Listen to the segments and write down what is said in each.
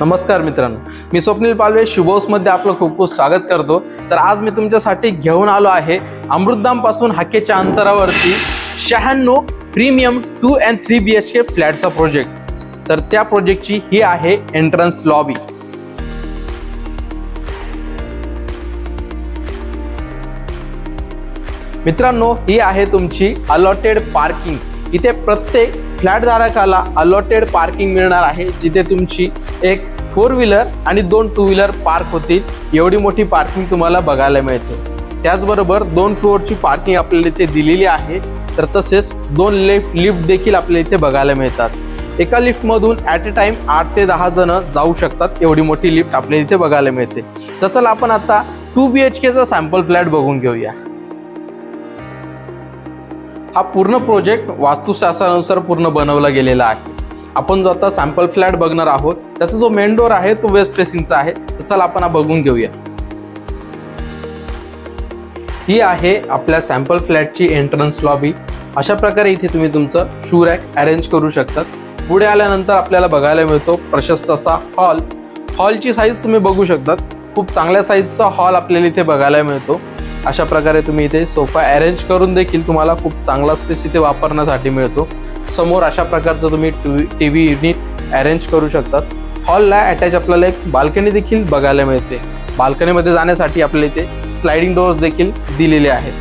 नमस्कार मित्रांनो, मी स्वप्नील पालवे शुभोसमध्ये आपलं खूप खूप स्वागत करतो। तर आज मी तुमच्यासाठी घेऊन आलो आहे अमृतधाम पासून हाकेच्या अंतरावरती 96 प्रीमियम 2 and 3 BHK फ्लॅटचा प्रोजेक्ट। तर त्या प्रोजेक्टची ही आहे एंट्रन्स लॉबी। मित्रांनो, ही आहे तुमची अलॉटेड पार्किंग। इथे प्रत्येक फ्लॅट धारकाला अलॉटेड पार्किंग मिळणार आहे, जिथे तुमची एक 4 व्हीलर आणि 2 2 व्हीलर पार्क होतील। एवढी मोठी पार्किंग तुम्हाला बघायला मिळते। त्याचबरोबर 2 फ्लोअरची पार्किंग आपल्याला इथे दिलेली आहे। तर तसेच 2 लिफ्ट देखील आपल्याला इथे बघायला मिळतात। एका लिफ्ट मधून ॲट अ टाइम 8 ते 10 जण जाऊ शकतात। एवढी मोठी लिफ्ट आपल्याला इथे बघायला मिळते। तसं आपण आता 2 BHK चा सॅम्पल फ्लॅट बघून घेऊया। हा पूर्ण प्रोजेक्ट वास्तुशास्त्रानुसार पूर्ण बनवला गेलेला आहे। आपण जो आता सॅम्पल फ्लॅट बघणार आहोत, त्याचा जो मेन डोर आहे तो वेस्ट फेसिंगचा आहे। चला आपण बघून घेऊया। ही आहे आपल्या सॅम्पल फ्लॅटची एंट्रन्स लॉबी। अशा प्रकारे इथे तुम्ही तुमचं शू रॅक अरेंज करू शकता। पुढे आल्यानंतर आपल्याला बघायला मिळतो प्रशस्त असा हॉल। हॉलची साईज तुम्ही बघू शकता, खूप चांगल्या साईजचा हॉल आपल्याला इथे बघायला मिळतो। अशा प्रकारे तुम्ही इथे सोफा अरेंज करून देखील तुम्हाला खूप चांगला स्पेस इथे वापरण्यासाठी मिळतो। समोर अशा प्रकारचं तुम्ही टीव्ही युनिट अरेंज करू शकता। हॉलला अटॅच आपल्याला एक बाल्कनी देखील बघायला मिळते। बाल्कनीमध्ये जाण्यासाठी आपल्याला इथे स्लाइडिंग डोअर्स देखील दिलेले आहेत।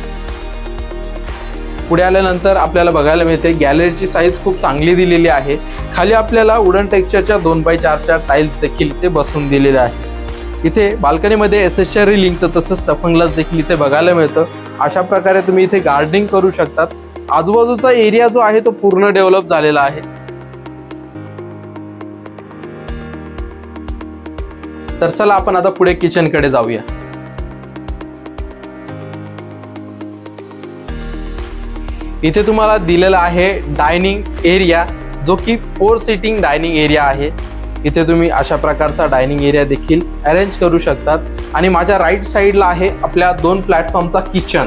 पुढे आल्यानंतर आपल्याला बघायला मिळते गॅलरीची साईज खूप चांगली दिलेली आहे। खाली आपल्याला वुडन टेक्स्चरच्या 2x4 टाइल्स देखील इथे बसवून दिलेले आहेत। इथे बाल्कनीमध्ये एसएसच्या रिलिंग तर तसंच स्टफिंग ग्लास देखील इथे बघायला मिळतं। अशा प्रकारे तुम्ही इथे गार्डनिंग करू शकतात। आजूबाजूचा एरिया जो आहे तो पूर्ण डेव्हलप झालेला आहे। तर चला आपण आता पुढे किचन कडे जाऊया। इथे तुम्हाला दिलेला आहे डायनिंग एरिया, जो की 4 सीटिंग डायनिंग एरिया आहे। इथे तुम्ही अशा प्रकारचा डायनिंग एरिया देखील अरेंज करू शकतात। आणि माझ्या राईट साईडला आहे आपल्या 2 प्लॅटफॉर्मचा किचन।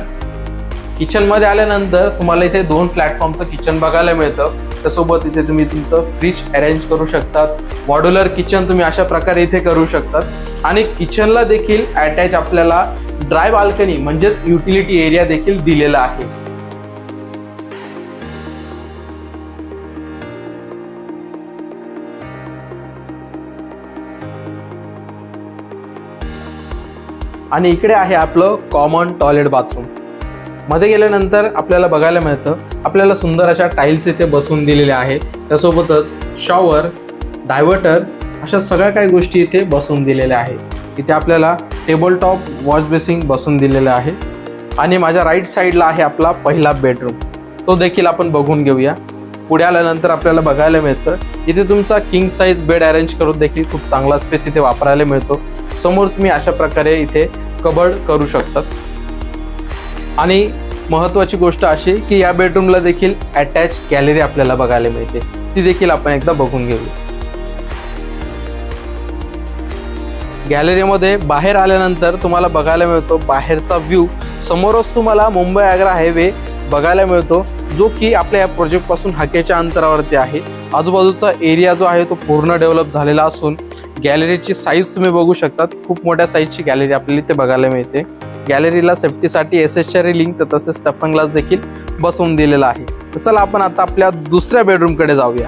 किचन मध्ये आल्यानंतर तुम्हाला इथे 2 प्लॅटफॉर्मचं किचन बघायला मिळतं। त्यासोबत इथे तुम्ही तुमचं फ्रीज अरेंज करू शकतात। मॉड्युलर किचन तुम्ही अशा प्रकारे इथे करू शकतात। आणि किचनला देखील अटॅच आपल्याला ड्राय बाल्कनी म्हणजेच युटिलिटी एरिया देखील दिलेला आहे। आणि इकडे आहे आपलं कॉमन टॉयलेट बाथरूम। मध्ये गेल्यानंतर आपल्याला बघायला मिळतं आपल्याला सुंदर अशा टाइल्स इथे बसवून दिलेल्या आहेत। त्यासोबतच शॉवर, डायव्हर्टर अशा सगळ्या काही गोष्टी इथे बसवून दिलेल्या आहेत। इथे आपल्याला टेबल टॉप वॉश बेसिंग बसवून दिलेलं आहे। आणि माझ्या राईट साईडला आहे आपला पहिला बेडरूम, तो देखील आपण बघून घेऊया। पुढे आल्यानंतर आपल्याला बघायला मिळतं इथे तुमचा किंग साईज बेड अरेंज करून देखील खूप चांगला स्पेस इथे वापरायला मिळतो। समोर तुम्ही अशा प्रकारे इथे कबर्ड करू शकतात। आणि महत्त्वाची गोष्ट अशी की या बेडरूमला देखील अटॅच गॅलरी आपल्याला बघायला मिळते, ती देखील आपण एकदा बघून घेऊया। गॅलरीमध्ये बाहेर आल्यानंतर तुम्हाला बघायला मिळतो बाहेरचा व्ह्यू। समोरच तुम्हाला मुंबई आग्रा हायवे बघायला मिळतो, जो की आपल्या या प्रोजेक्ट पासून हाकेच्या अंतरावरती आहे। आजूबाजूचा एरिया जो आहे तो पूर्ण डेव्हलप झालेला असून गॅलरीची साईज तुम्ही बघू शकता, खूप मोठ्या साईजची गॅलरी आपल्याला इथे बघायला मिळते। गॅलरीला सेफ्टीसाठी एसएसच्या रिलिंग तर तसेच स्टफिंग ग्लास देखील बसवून दिलेला आहे। तर चला आपण आता आपल्या दुसऱ्या बेडरूम कडे जाऊया।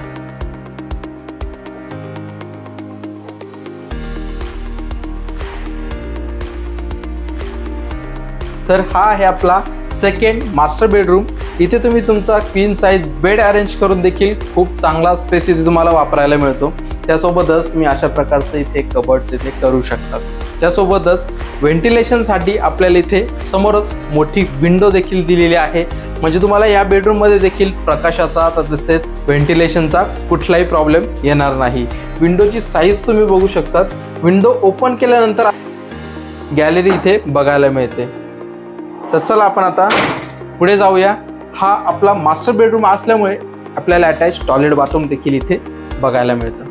तर हा आहे आपला सेकंड मास्टर बेडरूम। इथे तुम्ही तुमचा क्वीन साइज बेड अरेंज करून देखील खूप चांगला स्पेस इथे तुम्हाला वापरायला मिळतो। त्यासोबतच तुम्ही अशा प्रकारचे इथे कबर्ड्स इथे करू शकता। त्यासोबतच व्हेंटिलेशनसाठी आपल्याला इथे समोरच मोठी विंडो देखील दिलेली आहे, म्हणजे तुम्हाला या बेडरूम मध्ये देखील प्रकाशाचा तसेच व्हेंटिलेशनचा कुठलाही प्रॉब्लेम येणार नाही। विंडोची साईज तुम्ही बघू शकता। विंडो ओपन केल्यानंतर गॅलरी इथे बघायला मिळते। तर चला आपण आता पुढे जाऊया। हा आपला मास्टर बेडरूम असल्यामुळे आपल्याला अटॅच टॉयलेट बाथरूम देखील इथे बघायला मिळतं।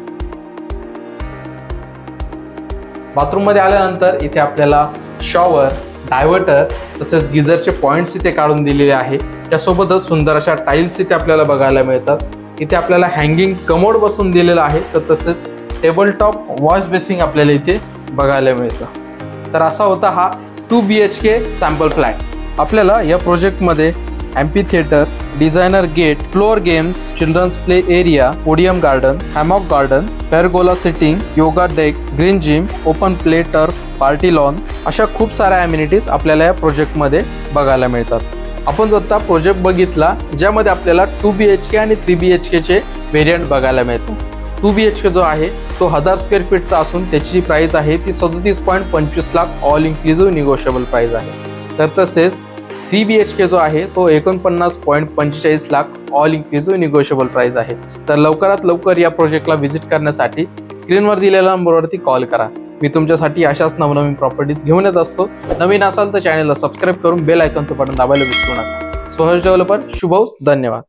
बाथरूम मध्ये आल्यानंतर इथे आपल्याला शॉवर, डायव्हर्टर तसेच गिझरचे पॉइंट्स इथे काढून दिलेले आहे। त्यासोबतच सुंदर अशा टाइल्स इथे आपल्याला बघायला मिळतात। इथे आपल्याला हँगिंग कमोड बसवून दिलेला आहे, तर तसेच टेबल टॉप वॉश बेसिंग आपल्याला इथे बघायला मिळतं। तर असा होता हा 2 BHK सॅम्पल फ्लॅट। आपल्याला या प्रोजेक्टमध्ये amphitheatre, designer gate, floor games, children's play area, podium garden, hammock garden, pergola sitting, yoga deck, green gym, open play turf, party lawn अशा खूप साऱ्या अम्युनिटीज आपल्याला या प्रोजेक्टमध्ये बघायला मिळतात। आपण जो आता प्रोजेक्ट बघितला ज्यामध्ये आपल्याला 2 BHK आणि 3 BHK चे व्हेरियंट बघायला मिळतो। 2 BHK जो आहे तो 1000 स्क्वेअर फीटचा असून त्याची जी प्राइस आहे ती 37.25 lakh all inclusive negotiable price आहे। तर तसेच 3 BHK जो आहे तो 49.45 lakh all inclusive negotiable price आहे। तर लवकरात लवकर या प्रोजेक्टला व्हिजिट करण्यासाठी स्क्रीनवर दिलेल्या नंबरवरती कॉल करा। मी तुमच्यासाठी अशाच नवनवीन प्रॉपर्टीज घेऊन येत असतो। नवीन असाल तर चॅनलला सबस्क्राईब करून बेल आयकॉनचं बटन दाबायला विसरू नका। सोहज डेव्हलपर, शुभ हौस, धन्यवाद।